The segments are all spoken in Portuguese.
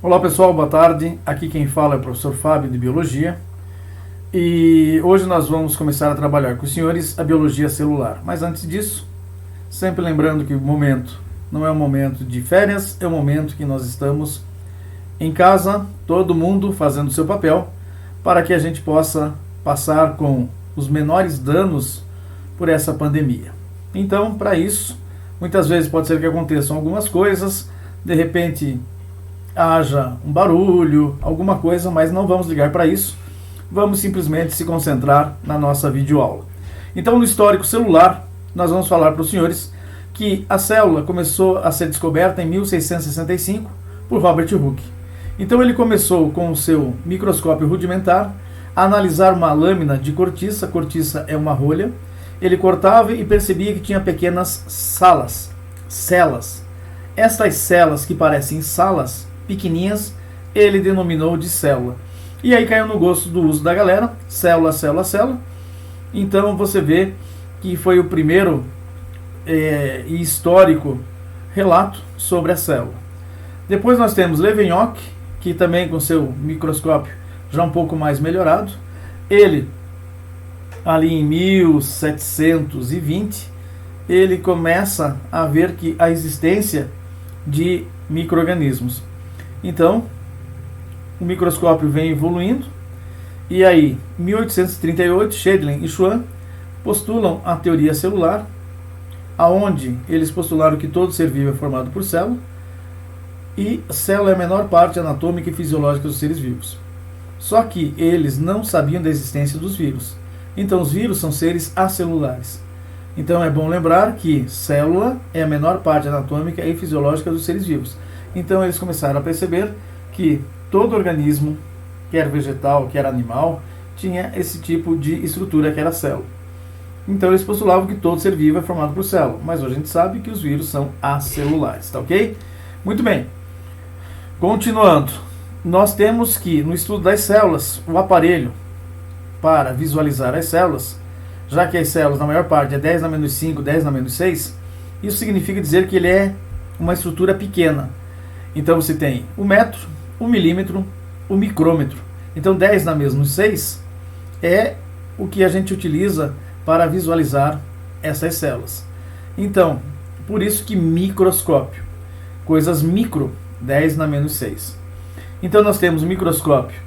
Olá pessoal, boa tarde. Aqui quem fala é o professor Fábio de Biologia e hoje nós vamos começar a trabalhar com os senhores a biologia celular. Mas antes disso, sempre lembrando que o momento não é um momento de férias, é um momento que nós estamos em casa, todo mundo fazendo o seu papel para que a gente possa passar com os menores danos por essa pandemia. Então, para isso, muitas vezes pode ser que aconteçam algumas coisas, de repente haja um barulho, alguma coisa, mas não vamos ligar para isso. Vamos simplesmente se concentrar na nossa videoaula. Então, no histórico celular, nós vamos falar para os senhores que a célula começou a ser descoberta em 1665 por Robert Hooke. Então, ele começou com o seu microscópio rudimentar a analisar uma lâmina de cortiça. Cortiça é uma rolha. Ele cortava e percebia que tinha pequenas celas. Estas celas que parecem salas pequenininhas, ele denominou de célula. E aí caiu no gosto do uso da galera, célula. Então você vê que foi o primeiro e histórico relato sobre a célula. Depois nós temos Leeuwenhoek, que também com seu microscópio já um pouco mais melhorado. Ele, ali em 1720, ele começa a ver que a existência de micro-organismos. Então, o microscópio vem evoluindo, e aí, em 1838, Schedling e Schwann postulam a teoria celular, aonde eles postularam que todo ser vivo é formado por célula, e a célula é a menor parte anatômica e fisiológica dos seres vivos. Só que eles não sabiam da existência dos vírus. Então, os vírus são seres acelulares. Então, é bom lembrar que célula é a menor parte anatômica e fisiológica dos seres vivos. Então eles começaram a perceber que todo organismo, quer vegetal, quer animal, tinha esse tipo de estrutura que era a célula. Então eles postulavam que todo ser vivo é formado por célula, mas hoje a gente sabe que os vírus são acelulares, tá ok? Muito bem. Continuando, nós temos que no estudo das células, o aparelho para visualizar as células, já que as células na maior parte é 10 na menos 5, 10 na menos 6, isso significa dizer que ele é uma estrutura pequena. Então você tem o metro, o milímetro, o micrômetro. Então 10 na menos 6 é o que a gente utiliza para visualizar essas células. Então, por isso que microscópio, coisas micro, 10 na menos 6. Então nós temos o microscópio,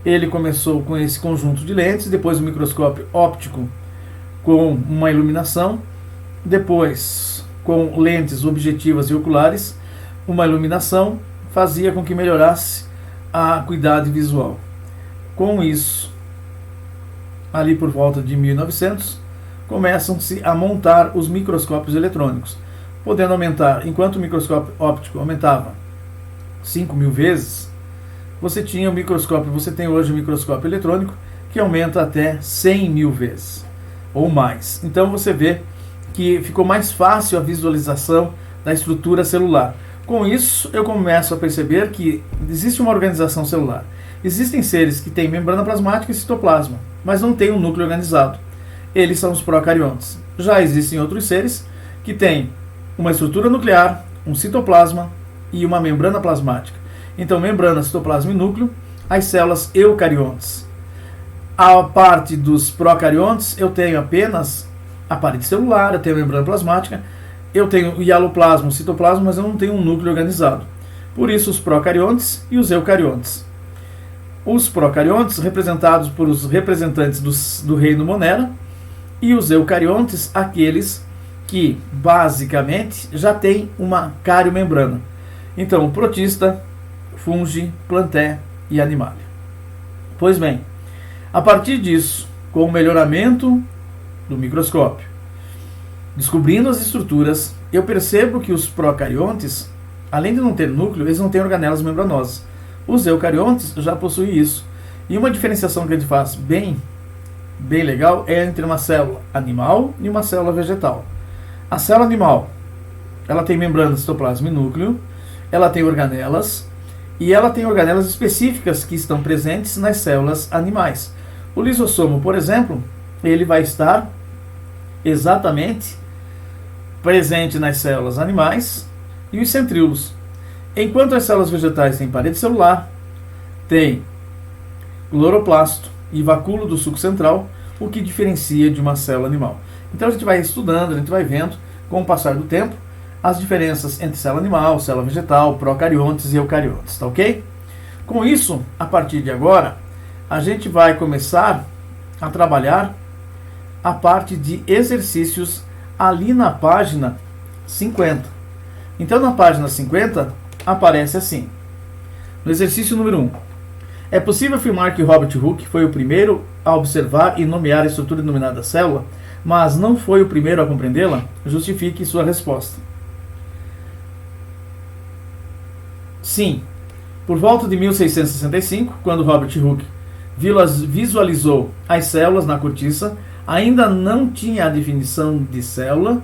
ele começou com esse conjunto de lentes, depois o microscópio óptico com uma iluminação, depois com lentes objetivas e oculares, uma iluminação fazia com que melhorasse a acuidade visual. Com isso, ali por volta de 1900, começam-se a montar os microscópios eletrônicos, podendo aumentar, enquanto o microscópio óptico aumentava 5.000 vezes, você tem hoje o microscópio eletrônico que aumenta até 100.000 vezes ou mais. Então você vê que ficou mais fácil a visualização da estrutura celular. Com isso, eu começo a perceber que existe uma organização celular. Existem seres que têm membrana plasmática e citoplasma, mas não têm um núcleo organizado. Eles são os procariontes. Já existem outros seres que têm uma estrutura nuclear, um citoplasma e uma membrana plasmática. Então, membrana, citoplasma e núcleo, as células eucariontes. A parte dos procariontes, eu tenho apenas a parede celular, eu tenho a membrana plasmática, eu tenho o hialoplasma, o citoplasma, mas eu não tenho um núcleo organizado. Por isso, os procariontes e os eucariontes. Os procariontes, representados por os representantes do reino Monera, e os eucariontes, aqueles que, basicamente, já têm uma cariomembrana. Então, protista, fungi, planté e animália. Pois bem, a partir disso, com o melhoramento do microscópio, descobrindo as estruturas, eu percebo que os procariontes, além de não ter núcleo, eles não têm organelas membranosas. Os eucariontes já possuem isso. E uma diferenciação que a gente faz bem legal é entre uma célula animal e uma célula vegetal. A célula animal, ela tem membrana, citoplasma e núcleo, ela tem organelas, e ela tem organelas específicas que estão presentes nas células animais. O lisossomo, por exemplo, ele vai estar exatamente presente nas células animais e os centríolos. Enquanto as células vegetais têm parede celular, tem cloroplasto e vacúolo do suco central, o que diferencia de uma célula animal. Então a gente vai estudando, a gente vai vendo, com o passar do tempo, as diferenças entre célula animal, célula vegetal, procariontes e eucariontes, tá ok? Com isso, a partir de agora, a gente vai começar a trabalhar a parte de exercícios ali na página 50. Então na página 50 aparece assim, no exercício número 1. É possível afirmar que Robert Hooke foi o primeiro a observar e nomear a estrutura denominada célula, mas não foi o primeiro a compreendê-la? Justifique sua resposta. Sim. Por volta de 1665, quando Robert Hooke visualizou as células na cortiça, ainda não tinha a definição de célula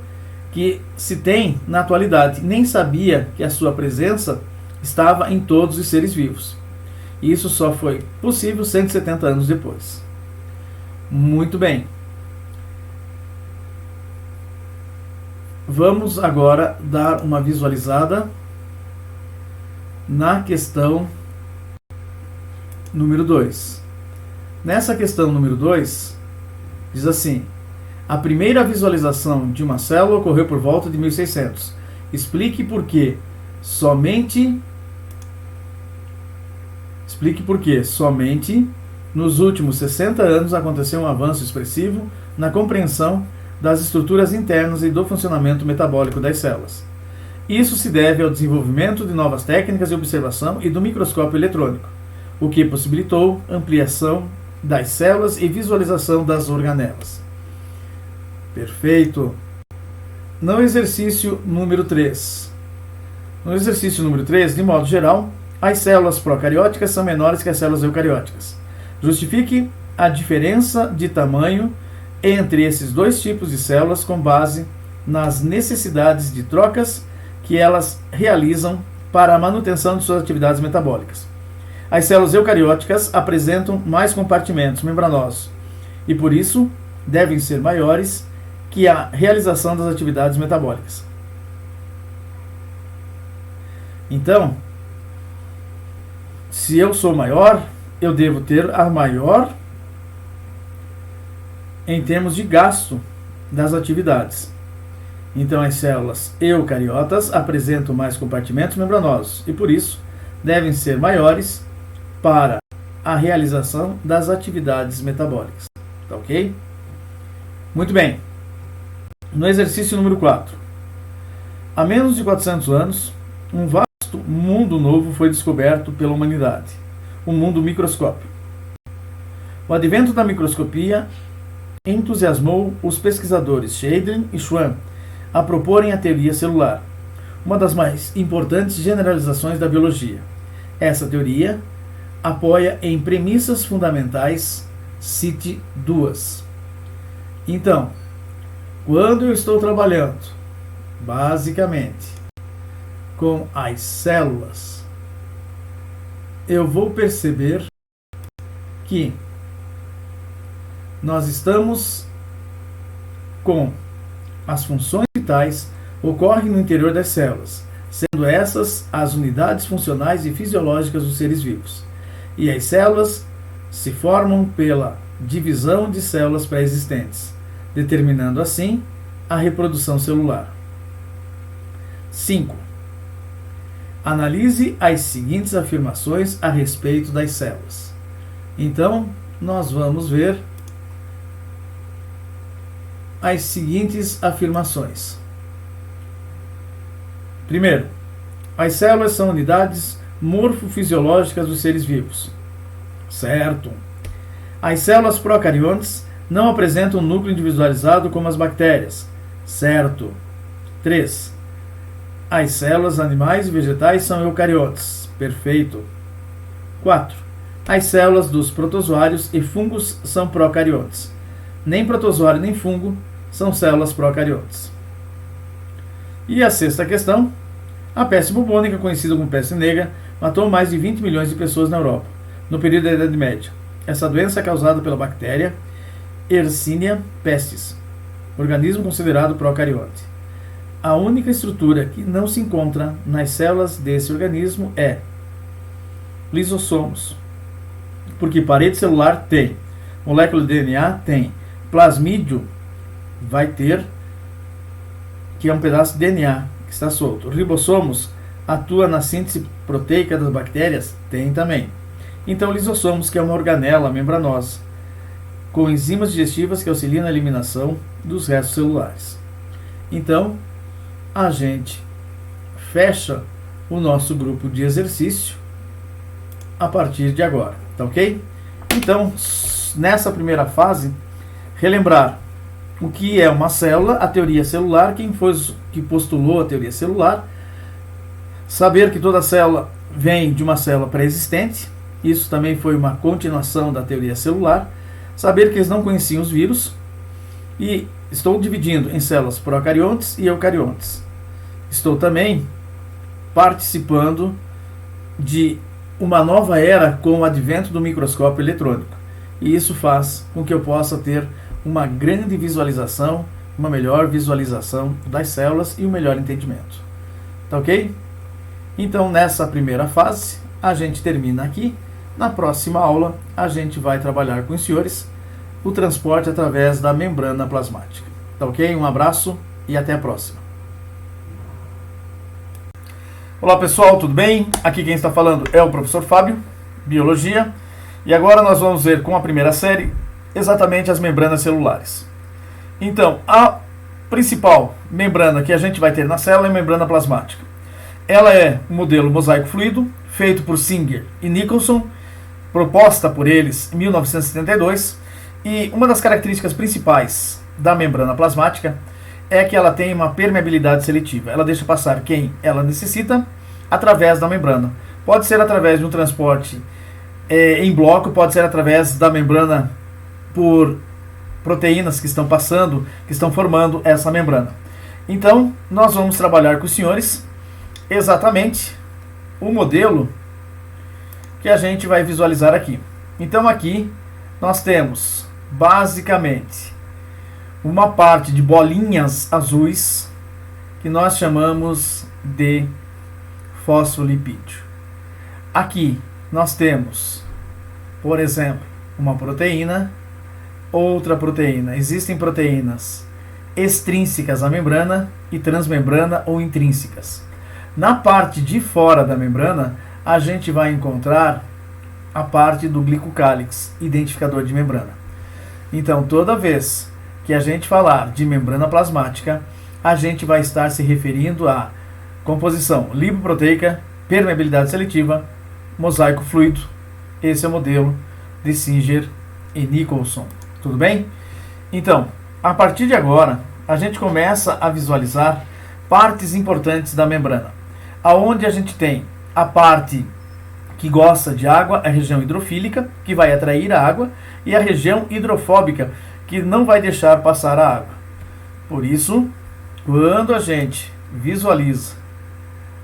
que se tem na atualidade, nem sabia que a sua presença estava em todos os seres vivos. Isso só foi possível 170 anos depois. Muito bem. Vamos agora dar uma visualizada na questão número 2. Nessa questão número 2, diz assim: a primeira visualização de uma célula ocorreu por volta de 1600. Explique por que somente nos últimos 60 anos aconteceu um avanço expressivo na compreensão das estruturas internas e do funcionamento metabólico das células. Isso se deve ao desenvolvimento de novas técnicas de observação e do microscópio eletrônico, o que possibilitou ampliação das células e visualização das organelas. Perfeito. No exercício número 3. No exercício número 3, de modo geral, as células procarióticas são menores que as células eucarióticas. Justifique a diferença de tamanho entre esses dois tipos de células com base nas necessidades de trocas que elas realizam para a manutenção de suas atividades metabólicas. As células eucarióticas apresentam mais compartimentos membranosos e, por isso, devem ser maiores que a realização das atividades metabólicas. Então, se eu sou maior, eu devo ter a maior em termos de gasto das atividades. Então, as células eucariotas apresentam mais compartimentos membranosos e, por isso, devem ser maiores para a realização das atividades metabólicas. Tá ok? Muito bem. No exercício número 4. Há menos de 400 anos, um vasto mundo novo foi descoberto pela humanidade, o mundo microscópio. O advento da microscopia entusiasmou os pesquisadores Schleiden e Schwann a proporem a teoria celular, uma das mais importantes generalizações da biologia. Essa teoria apoia em premissas fundamentais, cite duas. Então, quando eu estou trabalhando, basicamente, com as células, eu vou perceber que nós estamos com as funções vitais ocorrem no interior das células, sendo essas as unidades funcionais e fisiológicas dos seres vivos. E as células se formam pela divisão de células pré-existentes, determinando assim a reprodução celular. 5. Analise as seguintes afirmações a respeito das células. Então, nós vamos ver as seguintes afirmações. Primeiro, as células são unidades morfofisiológicas dos seres vivos. Certo. As células procariontes não apresentam um núcleo individualizado como as bactérias. Certo. 3. As células animais e vegetais são eucariotes. Perfeito. 4. As células dos protozoários e fungos são procariontes. Nem protozoário nem fungo são células procariontes. E a sexta questão. A peste bubônica, conhecida como peste negra, matou mais de 20 milhões de pessoas na Europa, no período da Idade Média. Essa doença é causada pela bactéria Yersinia pestis, organismo considerado procarionte. a única estrutura que não se encontra nas células desse organismo é lisossomos. Porque parede celular tem, molécula de DNA tem, plasmídio vai ter, que é um pedaço de DNA que está solto. Ribossomos atua na síntese proteica das bactérias, tem também. Então, lisossomos, que é uma organela membranosa, com enzimas digestivas que auxiliam na eliminação dos restos celulares. Então, a gente fecha o nosso grupo de exercício a partir de agora, tá ok? Então, nessa primeira fase, relembrar o que é uma célula, a teoria celular, quem foi que postulou a teoria celular, saber que toda célula vem de uma célula pré-existente, isso também foi uma continuação da teoria celular, saber que eles não conheciam os vírus, e estou dividindo em células procariontes e eucariontes. Estou também participando de uma nova era com o advento do microscópio eletrônico. E isso faz com que eu possa ter uma grande visualização, uma melhor visualização das células e um melhor entendimento. Tá ok? Então, nessa primeira fase, a gente termina aqui. Na próxima aula, a gente vai trabalhar com os senhores o transporte através da membrana plasmática. Tá ok? Um abraço e até a próxima. Olá pessoal, tudo bem? Aqui quem está falando é o professor Fábio, Biologia. E agora nós vamos ver com a primeira série exatamente as membranas celulares. Então, a principal membrana que a gente vai ter na célula é a membrana plasmática. Ela é um modelo mosaico fluido, feito por Singer e Nicholson, proposta por eles em 1972. E uma das características principais da membrana plasmática é que ela tem uma permeabilidade seletiva. Ela deixa passar quem ela necessita através da membrana. Pode ser através de um transporte em bloco, pode ser através da membrana por proteínas que estão passando, que estão formando essa membrana. Então, nós vamos trabalhar com os senhores exatamente o modelo que a gente vai visualizar aqui. Então, aqui nós temos basicamente uma parte de bolinhas azuis que nós chamamos de fosfolipídio. Aqui nós temos, por exemplo, uma proteína, outra proteína. Existem proteínas extrínsecas à membrana e transmembrana ou intrínsecas. Na parte de fora da membrana, a gente vai encontrar a parte do glicocálix, identificador de membrana. Então, toda vez que a gente falar de membrana plasmática, a gente vai estar se referindo à composição lipoproteica, permeabilidade seletiva, mosaico fluido. Esse é o modelo de Singer e Nicholson. Tudo bem? Então, a partir de agora, a gente começa a visualizar partes importantes da membrana. Aonde a gente tem a parte que gosta de água, a região hidrofílica, que vai atrair a água, e a região hidrofóbica, que não vai deixar passar a água. Por isso, quando a gente visualiza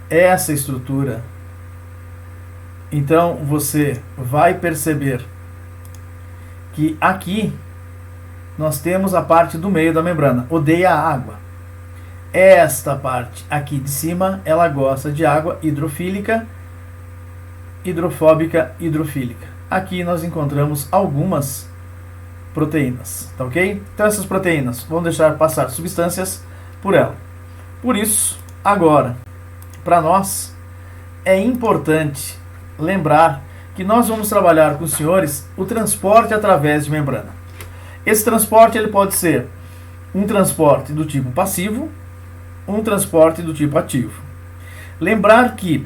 essa estrutura, então você vai perceber que aqui nós temos a parte do meio da membrana, odeia a água. Esta parte aqui de cima, ela gosta de água hidrofílica, hidrofóbica, hidrofílica. Aqui nós encontramos algumas proteínas, tá ok? Então essas proteínas vão deixar passar substâncias por ela. Por isso, agora, para nós, é importante lembrar que nós vamos trabalhar com os senhores o transporte através de membrana. Esse transporte ele pode ser um transporte do tipo passivo, um transporte do tipo ativo. Lembrar que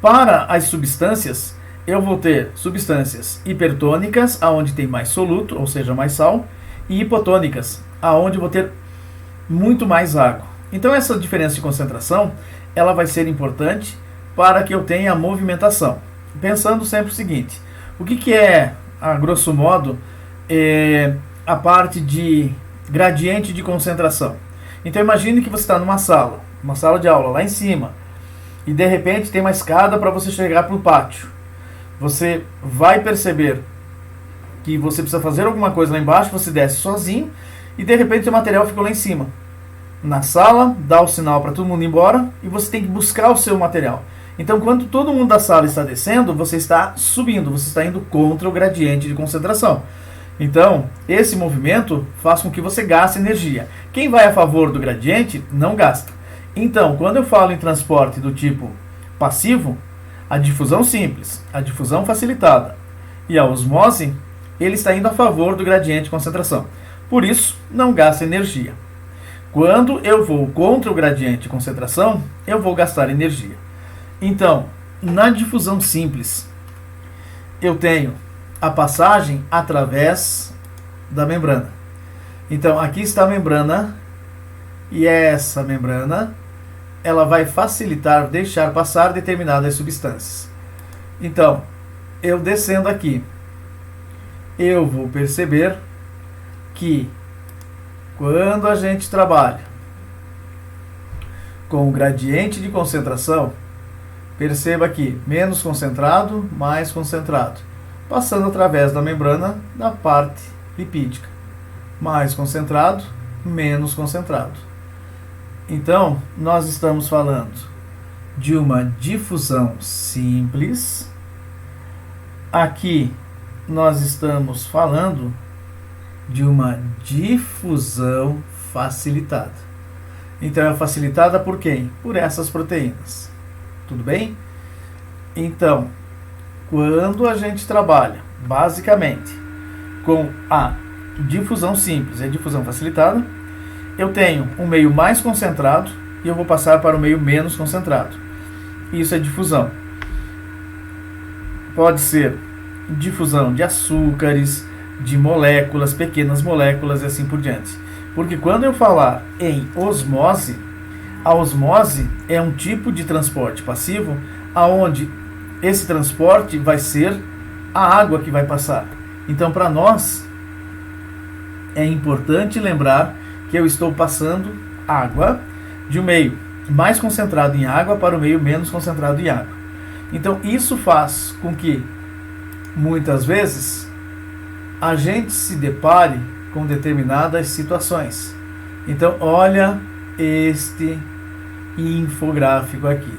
para as substâncias, eu vou ter substâncias hipertônicas, aonde tem mais soluto, ou seja, mais sal, e hipotônicas, aonde vou ter muito mais água. Então essa diferença de concentração, ela vai ser importante para que eu tenha a movimentação. Pensando sempre o seguinte, o que é, a grosso modo, a parte de gradiente de concentração? Então imagine que você está numa sala de aula, lá em cima, e de repente tem uma escada para você chegar para o pátio. Você vai perceber que você precisa fazer alguma coisa lá embaixo, você desce sozinho, e de repente o material ficou lá em cima. na sala, dá o sinal para todo mundo ir embora e você tem que buscar o seu material. Então, quando todo mundo da sala está descendo, você está subindo, você está indo contra o gradiente de concentração. Então, esse movimento faz com que você gaste energia. Quem vai a favor do gradiente não gasta. Então, quando eu falo em transporte do tipo passivo, a difusão simples, a difusão facilitada e a osmose, ele está indo a favor do gradiente de concentração. Por isso, não gasta energia. Quando eu vou contra o gradiente de concentração, eu vou gastar energia. Então, na difusão simples, eu tenho a passagem através da membrana. Então, aqui está a membrana, e essa membrana ela vai facilitar, deixar passar determinadas substâncias. Então, eu descendo aqui, eu vou perceber que quando a gente trabalha com o gradiente de concentração, perceba aqui, menos concentrado, mais concentrado, passando através da membrana da parte lipídica. Mais concentrado, menos concentrado. Então, nós estamos falando de uma difusão simples. Aqui, nós estamos falando de uma difusão facilitada. Então, é facilitada por quem? Por essas proteínas. Tudo bem? Então, quando a gente trabalha, basicamente, com a difusão simples e a difusão facilitada, eu tenho um meio mais concentrado e eu vou passar para o meio menos concentrado. Isso é difusão. Pode ser difusão de açúcares, de moléculas, pequenas moléculas e assim por diante. Porque quando eu falar em osmose, a osmose é um tipo de transporte passivo, aonde esse transporte vai ser a água que vai passar. Então, para nós, é importante lembrar que eu estou passando água de um meio mais concentrado em água para o meio menos concentrado em água. Então, isso faz com que, muitas vezes, a gente se depare com determinadas situações. Então, olha este infográfico aqui.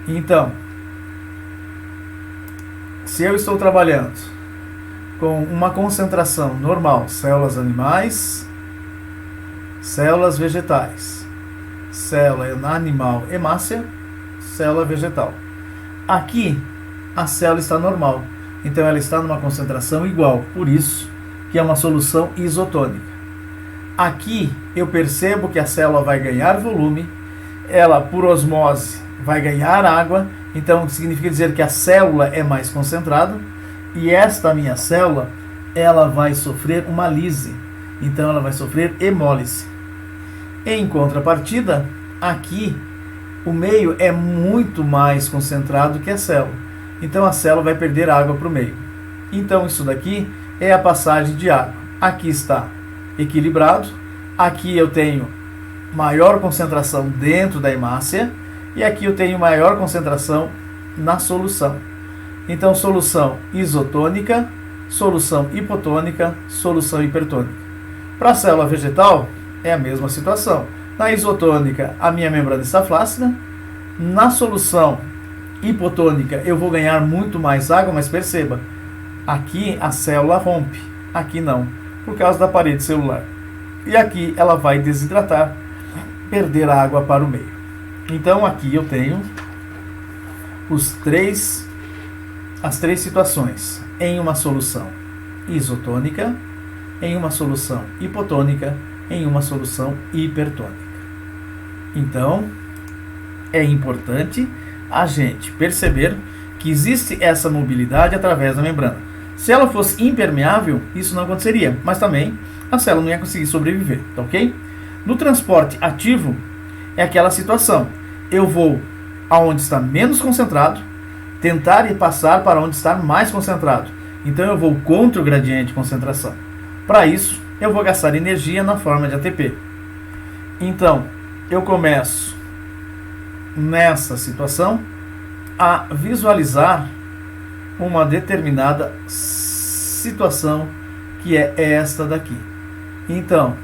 Então, se eu estou trabalhando com uma concentração normal, células animais, células vegetais, célula animal hemácia, célula vegetal. Aqui, a célula está normal, então ela está numa concentração igual, por isso que é uma solução isotônica. Aqui, eu percebo que a célula vai ganhar volume, ela, por osmose, vai ganhar água, então significa dizer que a célula é mais concentrada, e esta minha célula, ela vai sofrer uma lise, então ela vai sofrer hemólise. Em contrapartida, aqui, o meio é muito mais concentrado que a célula, então a célula vai perder água para o meio. Então isso daqui é a passagem de água. Aqui está equilibrado, aqui eu tenho maior concentração dentro da hemácia, e aqui eu tenho maior concentração na solução. Então, solução isotônica, solução hipotônica, solução hipertônica. Para a célula vegetal, é a mesma situação. Na isotônica, a minha membrana está flácida. Na solução hipotônica, eu vou ganhar muito mais água, mas perceba, aqui a célula rompe, aqui não, por causa da parede celular. E aqui ela vai desidratar, perder água para o meio. Então, aqui eu tenho as três situações em uma solução isotônica, em uma solução hipotônica, em uma solução hipertônica. Então, é importante a gente perceber que existe essa mobilidade através da membrana. Se ela fosse impermeável, isso não aconteceria, mas também a célula não ia conseguir sobreviver, tá ok? No transporte ativo, é aquela situação. Eu vou aonde está menos concentrado, tentar ir passar para onde está mais concentrado. Então eu vou contra o gradiente de concentração. Para isso, eu vou gastar energia na forma de ATP. Então, eu começo nessa situação a visualizar uma determinada situação que é esta daqui. Então,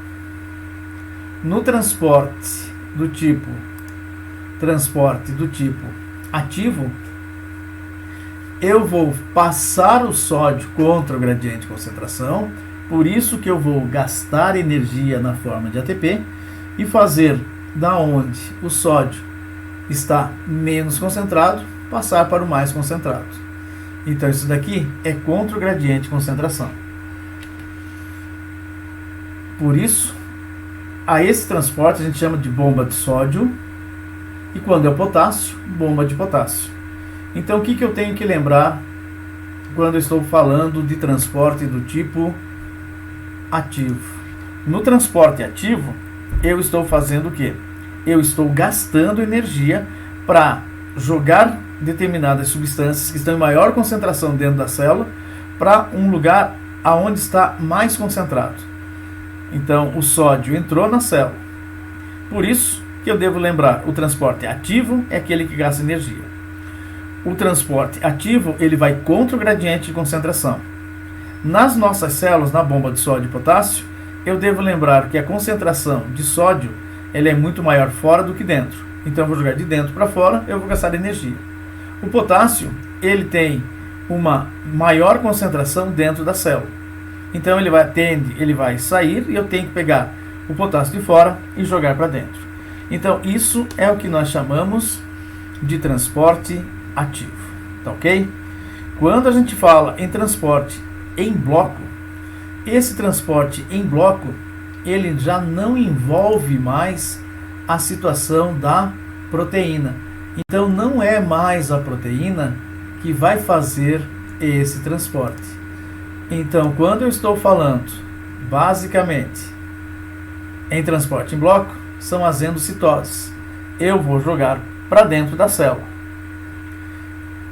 No transporte do tipo ativo, eu vou passar o sódio contra o gradiente de concentração, por isso que eu vou gastar energia na forma de ATP e fazer da onde o sódio está menos concentrado, passar para o mais concentrado. Então isso daqui é contra o gradiente de concentração. Por isso, a esse transporte a gente chama de bomba de sódio, e quando é o potássio, bomba de potássio. Então o que eu tenho que lembrar quando eu estou falando de transporte do tipo ativo? No transporte ativo, eu estou fazendo o quê? Eu estou gastando energia para jogar determinadas substâncias que estão em maior concentração dentro da célula para um lugar aonde está mais concentrado. Então o sódio entrou na célula. Por isso que eu devo lembrar, o transporte ativo é aquele que gasta energia. O transporte ativo, ele vai contra o gradiente de concentração. Nas nossas células, na bomba de sódio e potássio, eu devo lembrar que a concentração de sódio ela é muito maior fora do que dentro. Então eu vou jogar de dentro para fora, eu vou gastar energia. O potássio, ele tem uma maior concentração dentro da célula. Então ele vai sair e eu tenho que pegar o potássio de fora e jogar para dentro. Então isso é o que nós chamamos de transporte ativo, tá ok? Quando a gente fala em transporte em bloco, esse transporte em bloco, ele já não envolve mais a situação da proteína. Então não é mais a proteína que vai fazer esse transporte. Então quando eu estou falando, basicamente, em transporte em bloco, são as endocitoses. Eu vou jogar para dentro da célula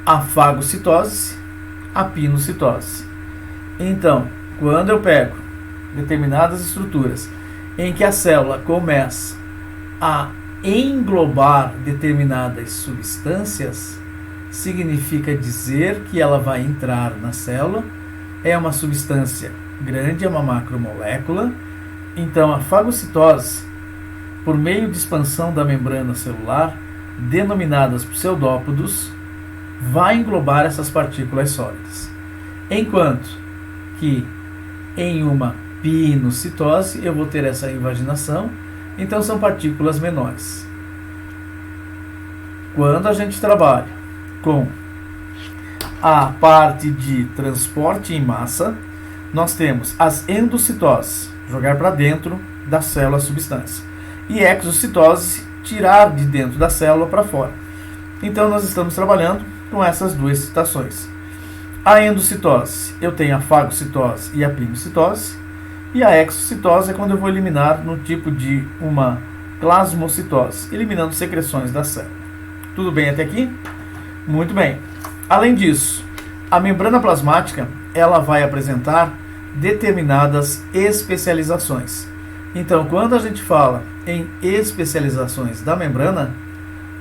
a fagocitose, a pinocitose. Então, quando eu pego determinadas estruturas em que a célula começa a englobar determinadas substâncias, significa dizer que ela vai entrar na célula, é uma substância grande, é uma macromolécula. Então a fagocitose, por meio de expansão da membrana celular, denominadas pseudópodos, vai englobar essas partículas sólidas. Enquanto que em uma pinocitose eu vou ter essa invaginação, então são partículas menores. Quando a gente trabalha com a parte de transporte em massa, nós temos as endocitoses, jogar para dentro da célula a substância, e exocitose, tirar de dentro da célula para fora. Então nós estamos trabalhando com essas duas situações. A endocitose, eu tenho a fagocitose e a pinocitose, e a exocitose é quando eu vou eliminar no tipo de uma plasmocitose, eliminando secreções da célula. Tudo bem até aqui? Muito bem. Além disso, a membrana plasmática, ela vai apresentar determinadas especializações. Então, quando a gente fala em especializações da membrana,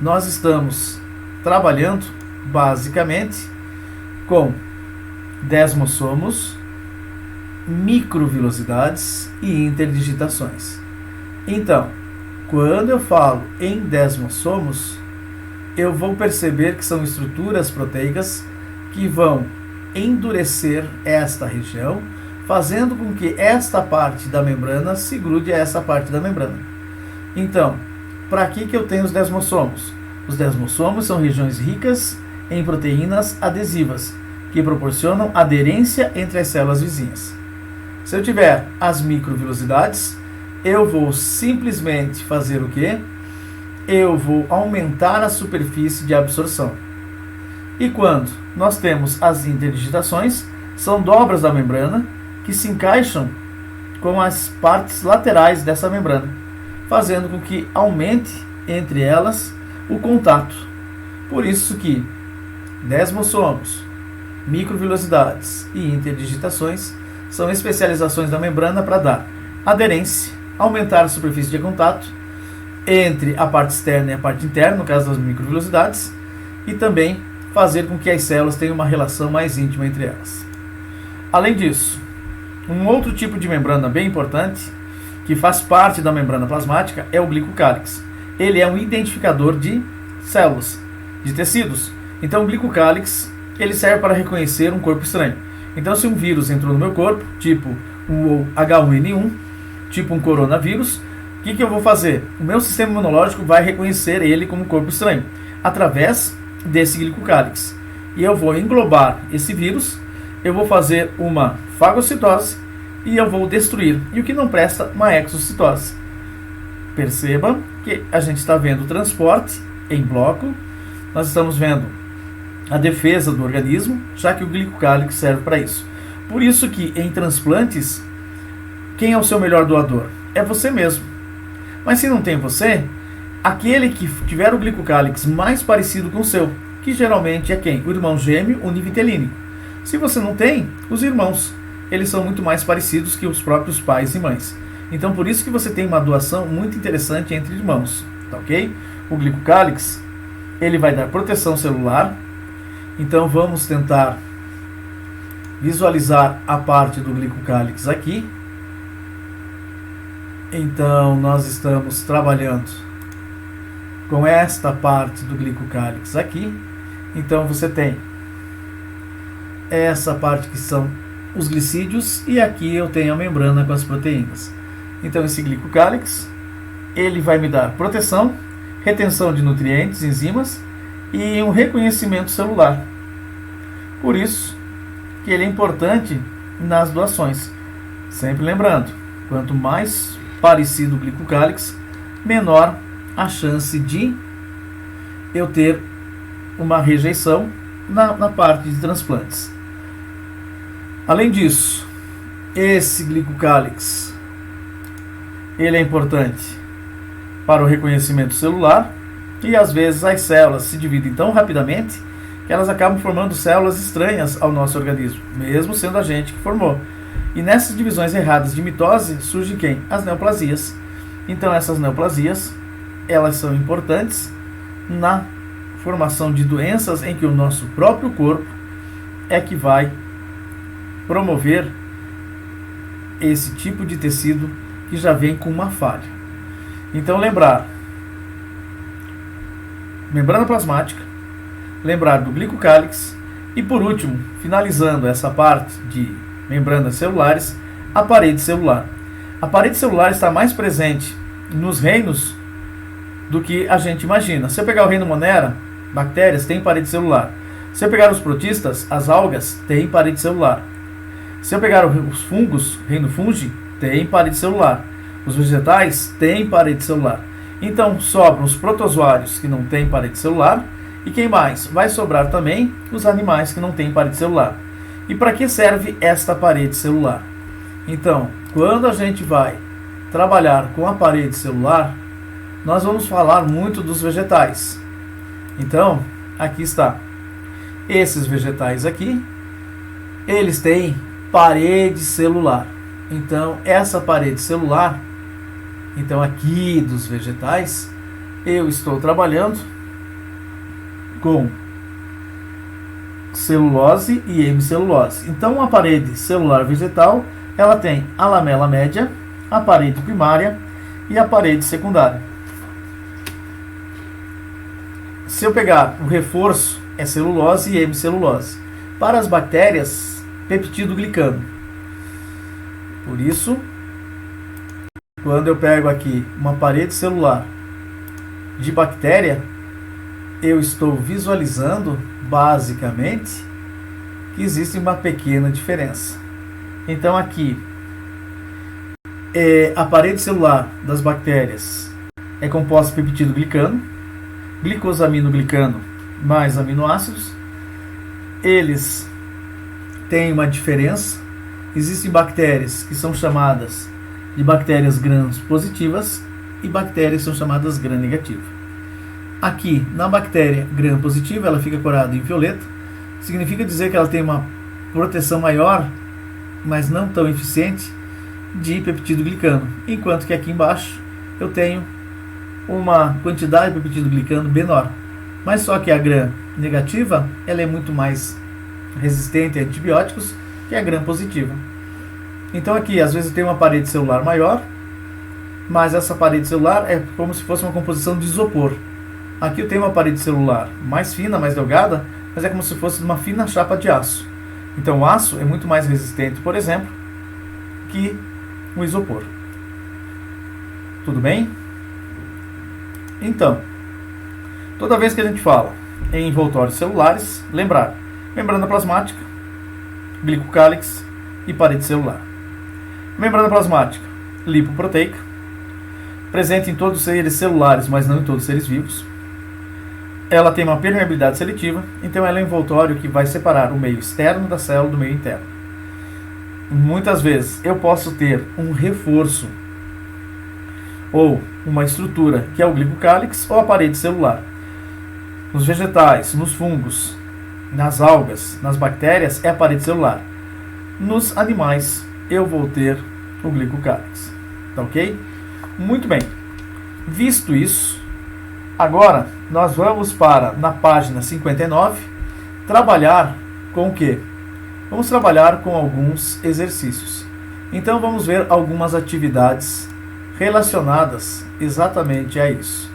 nós estamos trabalhando basicamente com desmossomos, microvilosidades e interdigitações. Então, quando eu falo em desmossomos, eu vou perceber que são estruturas proteicas que vão endurecer esta região, fazendo com que esta parte da membrana se grude a essa parte da membrana. Então, para que eu tenho os desmossomos? Os desmossomos são regiões ricas em proteínas adesivas, que proporcionam aderência entre as células vizinhas. Se eu tiver as microvilosidades, eu vou simplesmente fazer o quê? Eu vou aumentar a superfície de absorção. E quando nós temos as interdigitações, são dobras da membrana que se encaixam com as partes laterais dessa membrana, fazendo com que aumente entre elas o contato. Por isso que desmossomos, microvilosidades e interdigitações são especializações da membrana para dar aderência, aumentar a superfície de contato entre a parte externa e a parte interna, no caso das microvilosidades, e também fazer com que as células tenham uma relação mais íntima entre elas. Além disso, um outro tipo de membrana bem importante que faz parte da membrana plasmática, é o glicocálix. Ele é um identificador de células, de tecidos. Então o glicocálix, ele serve para reconhecer um corpo estranho. Então se um vírus entrou no meu corpo, tipo o H1N1, tipo um coronavírus, o que eu vou fazer? O meu sistema imunológico vai reconhecer ele como um corpo estranho, através desse glicocálix. E eu vou englobar esse vírus, eu vou fazer uma fagocitose e eu vou destruir. E o que não presta, uma exocitose. Perceba que a gente está vendo o transporte em bloco, nós estamos vendo a defesa do organismo, já que o glicocálix serve para isso. Por isso que em transplantes, quem é o seu melhor doador? É você mesmo. Mas se não tem você, aquele que tiver o glicocálix mais parecido com o seu, que geralmente é quem? O irmão gêmeo univitelínico. Se você não tem, os irmãos, eles são muito mais parecidos que os próprios pais e mães. Então por isso que você tem uma doação muito interessante entre irmãos, tá ok? O glicocálix, ele vai dar proteção celular. Então vamos tentar visualizar a parte do glicocálix aqui. Então nós estamos trabalhando com esta parte do glicocálix aqui. Então você tem essa parte que são os glicídios e aqui eu tenho a membrana com as proteínas. Então esse glicocálix, ele vai me dar proteção, retenção de nutrientes, enzimas e um reconhecimento celular. Por isso que ele é importante nas doações. Sempre lembrando, quanto mais parecido o glicocálix, menor a chance de eu ter uma rejeição na parte de transplantes. Além disso, esse glicocálix, ele é importante para o reconhecimento celular e às vezes as células se dividem tão rapidamente que elas acabam formando células estranhas ao nosso organismo, mesmo sendo a gente que formou. E nessas divisões erradas de mitose surge quem? As neoplasias. Então essas neoplasias, elas são importantes na formação de doenças em que o nosso próprio corpo é que vai promover esse tipo de tecido que já vem com uma falha. Então lembrar, membrana plasmática, lembrar do glicocálix e por último, finalizando essa parte de membranas celulares, a parede celular. A parede celular está mais presente nos reinos do que a gente imagina. Se eu pegar o reino Monera, bactérias têm parede celular. Se eu pegar os protistas, as algas têm parede celular. Se eu pegar os fungos, reino fungi, tem parede celular. Os vegetais têm parede celular. Então sobram os protozoários que não têm parede celular. E quem mais? Vai sobrar também os animais que não têm parede celular. E para que serve esta parede celular? Então, quando a gente vai trabalhar com a parede celular, nós vamos falar muito dos vegetais. Então, aqui está. Esses vegetais aqui, eles têm parede celular. Então, essa parede celular, então aqui dos vegetais, eu estou trabalhando com celulose e hemicelulose. Então, a parede celular vegetal, ela tem a lamela média, a parede primária e a parede secundária. Se eu pegar o reforço, é celulose e hemicelulose. Para as bactérias, peptídeo glicano. Por isso, quando eu pego aqui uma parede celular de bactéria, eu estou visualizando, basicamente, que existe uma pequena diferença. Então aqui, a parede celular das bactérias é composta por peptídeo glicano, glicosaminoglicano mais aminoácidos. Eles têm uma diferença. Existem bactérias que são chamadas de bactérias gram positivas e bactérias que são chamadas gram negativas. Aqui, na bactéria gram positiva, ela fica corada em violeta. Significa dizer que ela tem uma proteção maior, mas não tão eficiente, de peptídeo glicano. Enquanto que aqui embaixo eu tenho uma quantidade de peptídeo glicano menor. Mas só que a gram negativa, ela é muito mais resistente a antibióticos que a gram positiva. Então aqui, às vezes, eu tenho uma parede celular maior mas essa parede celular é como se fosse uma composição de isopor. Aqui eu tenho uma parede celular mais fina, mais delgada, mas é como se fosse uma fina chapa de aço. Então o aço é muito mais resistente, por exemplo, que o isopor. Tudo bem? Então, toda vez que a gente fala em envoltórios celulares, lembrar membrana plasmática, glicocálix e parede celular. Membrana plasmática, lipoproteica, presente em todos os seres celulares, mas não em todos os seres vivos. Ela tem uma permeabilidade seletiva, então ela é um envoltório que vai separar o meio externo da célula do meio interno. Muitas vezes eu posso ter um reforço ou uma estrutura que é o glicocálix ou a parede celular. Nos vegetais, nos fungos, nas algas, nas bactérias é a parede celular. Nos animais eu vou ter o glicocálix. Tá ok? Muito bem. Visto isso, agora nós vamos para, na página 59, trabalhar com o quê? Vamos trabalhar com alguns exercícios. Então vamos ver algumas atividades relacionadas exatamente a isso.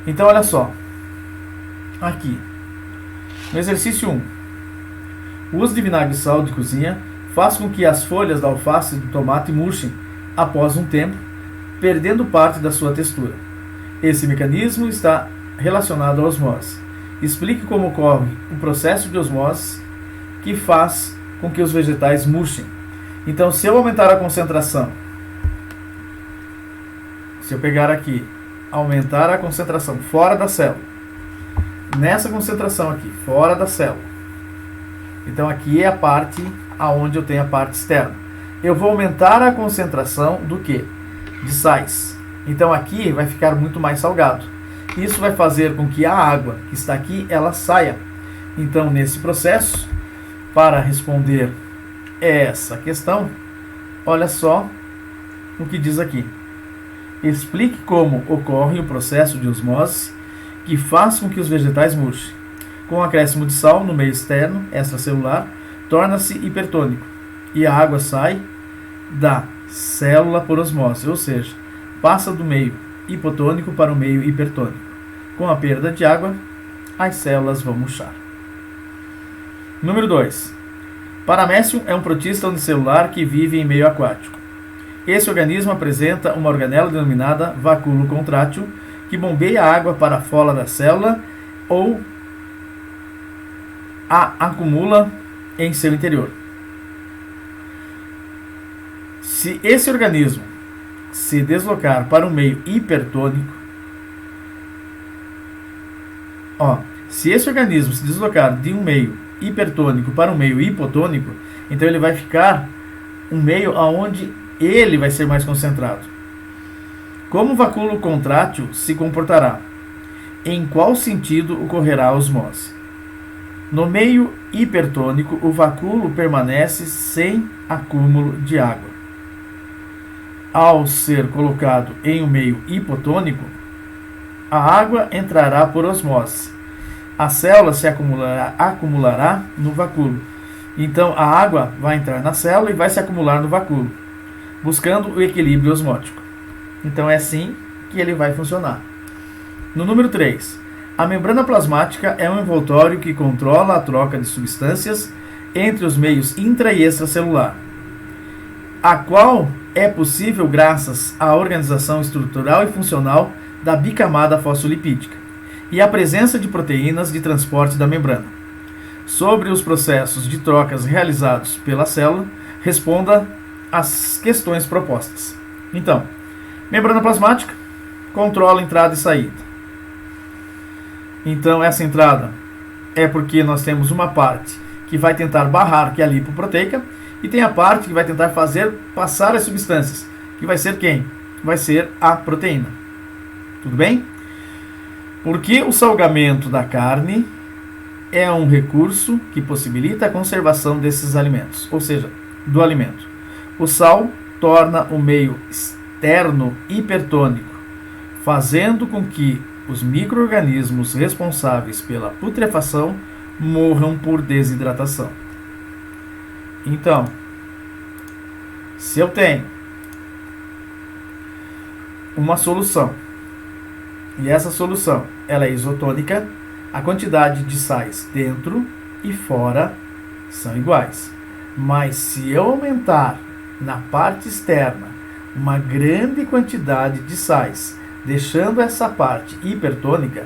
Então olha só. Aqui, no exercício 1, o uso de vinagre e sal de cozinha faz com que as folhas da alface e do tomate murchem após um tempo, perdendo parte da sua textura. Esse mecanismo está relacionado à osmose. Explique como ocorre o processo de osmose que faz com que os vegetais murchem. Então, se eu aumentar a concentração, se eu pegar aqui, aumentar a concentração fora da célula, nessa concentração aqui, fora da célula, então aqui é a parte aonde eu tenho a parte externa. Eu vou aumentar a concentração do que? De sais. Então aqui vai ficar muito mais salgado. Isso vai fazer com que a água que está aqui, ela saia. Então nesse processo, para responder essa questão, olha só o que diz aqui. Explique como ocorre o processo de osmose que faz com que os vegetais murchem. Com o acréscimo de sal no meio externo, extracelular, torna-se hipertônico e a água sai da célula por osmose, ou seja, passa do meio hipotônico para o meio hipertônico. Com a perda de água, as células vão murchar. Número 2. Paramecium é um protista unicelular que vive em meio aquático. Esse organismo apresenta uma organela denominada vacúolo contrátil, que bombeia água para a fola da célula ou a acumula em seu interior. Se esse organismo se deslocar para um meio hipertônico, se esse organismo se deslocar de um meio hipertônico para um meio hipotônico, então ele vai ficar um meio aonde ele vai ser mais concentrado. Como o vacúolo contrátil se comportará? Em qual sentido ocorrerá a osmose? No meio hipertônico, o vacúolo permanece sem acúmulo de água. Ao ser colocado em um meio hipotônico, a água entrará por osmose. A célula se acumulará no vacúolo. Então a água vai entrar na célula e vai se acumular no vacúolo, buscando o equilíbrio osmótico. Então é assim que ele vai funcionar. No número 3, a membrana plasmática é um envoltório que controla a troca de substâncias entre os meios intra e extracelular, a qual é possível graças à organização estrutural e funcional da bicamada fosfolipídica e à presença de proteínas de transporte da membrana. Sobre os processos de trocas realizados pela célula, responda às questões propostas. Então, membrana plasmática controla entrada e saída. Então, essa entrada é porque nós temos uma parte que vai tentar barrar, que é a lipoproteica, e tem a parte que vai tentar fazer passar as substâncias, que vai ser quem? Vai ser a proteína. Tudo bem? Porque o salgamento da carne é um recurso que possibilita a conservação desses alimentos, ou seja, do alimento. O sal torna o meio externo hipertônico, fazendo com que os micro-organismos responsáveis pela putrefação morram por desidratação. Então, se eu tenho uma solução. E essa solução, ela é isotônica, a quantidade de sais dentro e fora são iguais. Mas se eu aumentar na parte externa uma grande quantidade de sais, deixando essa parte hipertônica,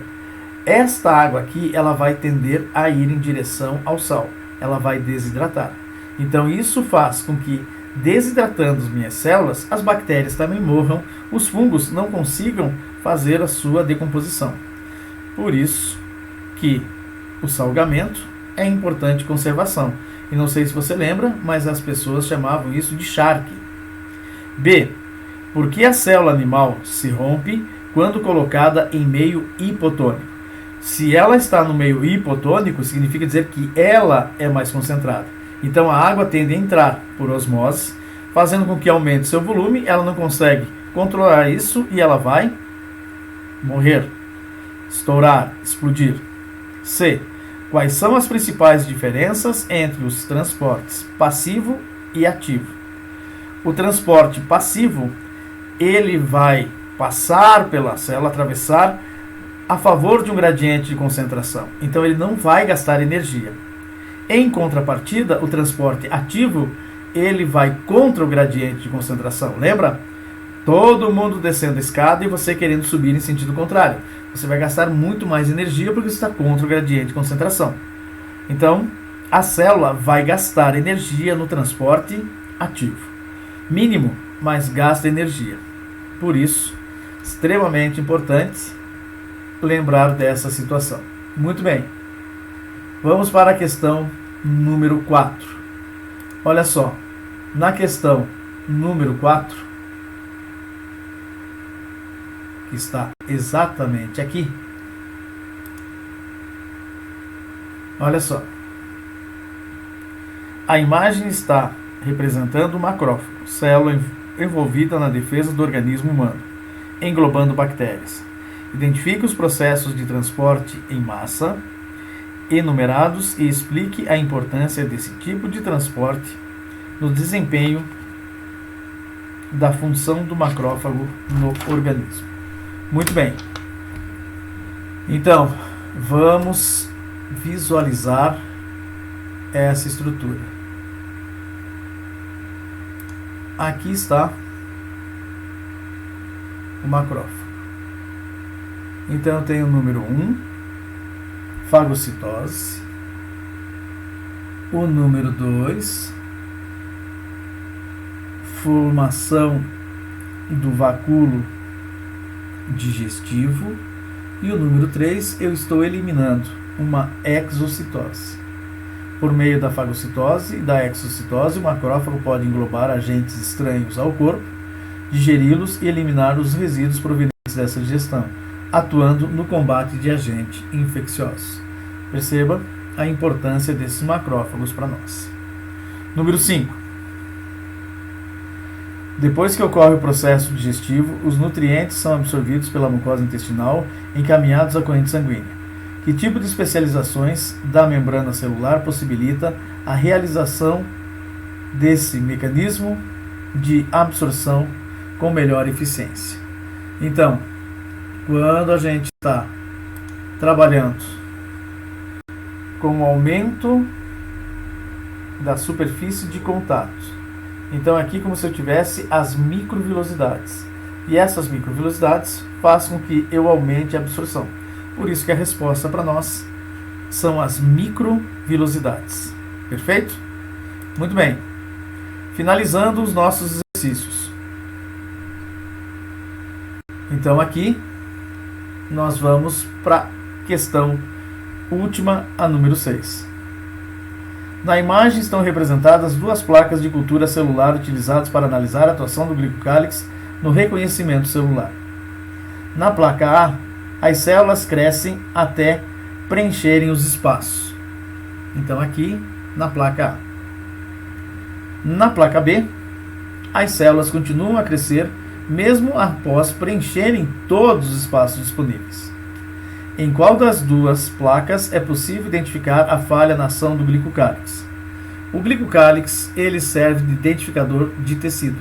esta água aqui ela vai tender a ir em direção ao sal. Ela vai desidratar. Então isso faz com que, desidratando as minhas células, as bactérias também morram, os fungos não consigam fazer a sua decomposição. Por isso que o salgamento é importante conservação. E não sei se você lembra, mas as pessoas chamavam isso de charque. B. Por que a célula animal se rompe quando colocada em meio hipotônico? Se ela está no meio hipotônico, significa dizer que ela é mais concentrada. Então a água tende a entrar por osmose, fazendo com que aumente seu volume, ela não consegue controlar isso e ela vai morrer, estourar, explodir. C. Quais são as principais diferenças entre os transportes passivo e ativo? O transporte passivo, ele vai passar pela célula, atravessar a favor de um gradiente de concentração. Então ele não vai gastar energia. Em contrapartida, o transporte ativo, ele vai contra o gradiente de concentração. Lembra? Todo mundo descendo a escada e você querendo subir em sentido contrário. Você vai gastar muito mais energia porque você está contra o gradiente de concentração. Então, a célula vai gastar energia no transporte ativo. Mínimo, mas gasta energia. Por isso, extremamente importante lembrar dessa situação. Muito bem. Vamos para a questão número 4. Olha só. Na questão número 4, que está exatamente aqui. Olha só. A imagem está representando o macrófago, célula envolvida na defesa do organismo humano, englobando bactérias. Identifique os processos de transporte em massa enumerados e explique a importância desse tipo de transporte no desempenho da função do macrófago no organismo. Muito bem. Então, vamos visualizar essa estrutura. Aqui está o macrófago. Então eu tenho o número 1, fagocitose. O número 2, formação do vacúolo digestivo. E o número 3, eu estou eliminando uma exocitose. Por meio da fagocitose e da exocitose, o macrófago pode englobar agentes estranhos ao corpo, digeri-los e eliminar os resíduos provenientes dessa digestão, atuando no combate de agentes infecciosos. Perceba a importância desses macrófagos para nós. Número 5. Depois que ocorre o processo digestivo, os nutrientes são absorvidos pela mucosa intestinal, encaminhados à corrente sanguínea. Que tipo de especializações da membrana celular possibilita a realização desse mecanismo de absorção com melhor eficiência? Então, quando a gente está trabalhando com o aumento da superfície de contato, então aqui como se eu tivesse as microvilosidades, e essas microvilosidades fazem com que eu aumente a absorção. Por isso que a resposta para nós são as microvilosidades. Perfeito? Muito bem. Finalizando os nossos exercícios. Então aqui nós vamos para a questão última, a número 6. Na imagem estão representadas duas placas de cultura celular utilizadas para analisar a atuação do glicocálix no reconhecimento celular. Na placa A, as células crescem até preencherem os espaços. Então aqui na placa A. Na placa B, as células continuam a crescer mesmo após preencherem todos os espaços disponíveis. Em qual das duas placas é possível identificar a falha na ação do glicocálix? O glicocálix, ele serve de identificador de tecido.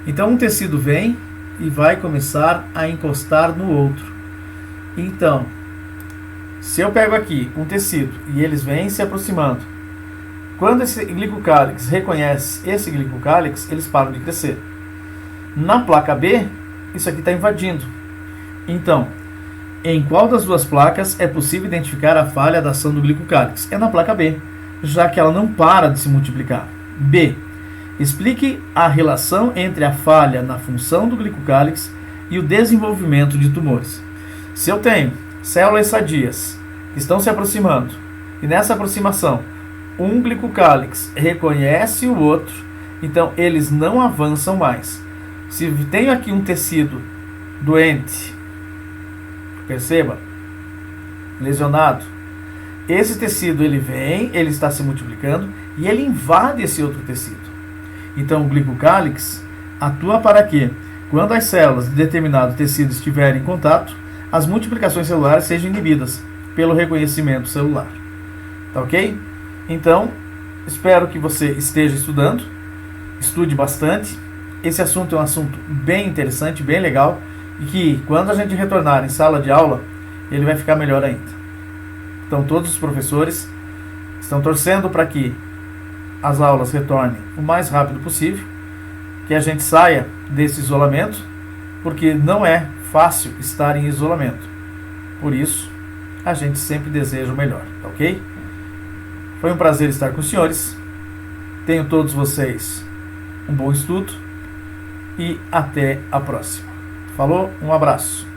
Então um tecido vem e vai começar a encostar no outro. Então, se eu pego aqui um tecido e eles vêm se aproximando, quando esse glicocálix reconhece esse glicocálix, eles param de crescer. Na placa B, isso aqui está invadindo. Então, em qual das duas placas é possível identificar a falha da ação do glicocálix? É na placa B, já que ela não para de se multiplicar. B. Explique a relação entre a falha na função do glicocálix e o desenvolvimento de tumores. Se eu tenho células sadias que estão se aproximando, e nessa aproximação um glicocálix reconhece o outro, então eles não avançam mais. Se tenho aqui um tecido doente, perceba, lesionado, esse tecido ele vem, ele está se multiplicando e ele invade esse outro tecido. Então o glicocálix atua para que, quando as células de determinado tecido estiverem em contato, as multiplicações celulares sejam inibidas pelo reconhecimento celular. Tá ok? Então, espero que você esteja estudando, estude bastante. Esse assunto é um assunto bem interessante, bem legal, e que quando a gente retornar em sala de aula, ele vai ficar melhor ainda. Então, todos os professores estão torcendo para que as aulas retornem o mais rápido possível, que a gente saia desse isolamento, porque não é fácil estar em isolamento. Por isso, a gente sempre deseja o melhor, tá ok? Foi um prazer estar com os senhores. Tenham todos vocês um bom estudo e até a próxima. Falou, um abraço.